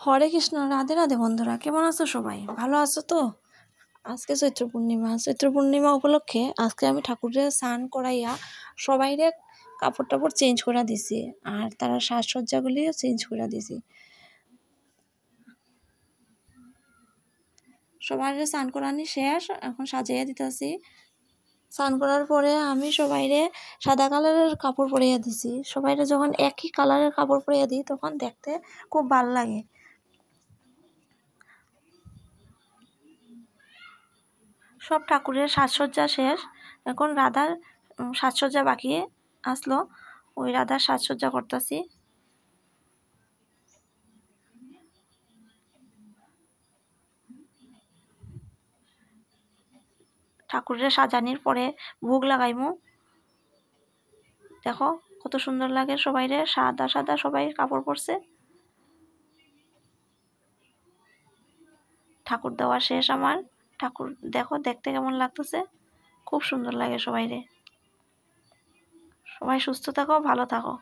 হরে কৃষ্ণ, রাধে রাধে বন্ধুরা, কেমন আছো সবাই? ভালো আছো তো? আজকে চৈত্র পূর্ণিমা উপলক্ষে আজকে আমি ঠাকুরের স্নান করাইয়া সবাইরে কাপড় টাপড় চেঞ্জ করে দিছি, আর তারা সাজসজ্জাগুলিও চেঞ্জ করে দিছি। সবাই স্নান করানি শেষ, এখন সাজাইয়া দিতেছি। স্নান করার পরে আমি সবাইরে সাদা কালারের কাপড় পরাইয়া দিছি। সবাইরে যখন একই কালারের কাপড় পরাইয়া দিই তখন দেখতে খুব ভালো লাগে। সব ঠাকুরের সাজসজ্জা শেষ, এখন রাধার সাজসজ্জা বাকি আসলো, ওই রাধার সাজসজ্জা করতেছি। ঠাকুরের সাজানির পরে ভোগ লাগাইমু। দেখো কত সুন্দর লাগে, সবাইরে সাদা সাদা সবাই কাপড় পরছে। ঠাকুর দেওয়া শেষ আমার। ঠাকুর দেখো দেখতে কেমন লাগতেছে, খুব সুন্দর লাগে সবাইরে। সবাই সুস্থ থাকো, ভালো থাকো।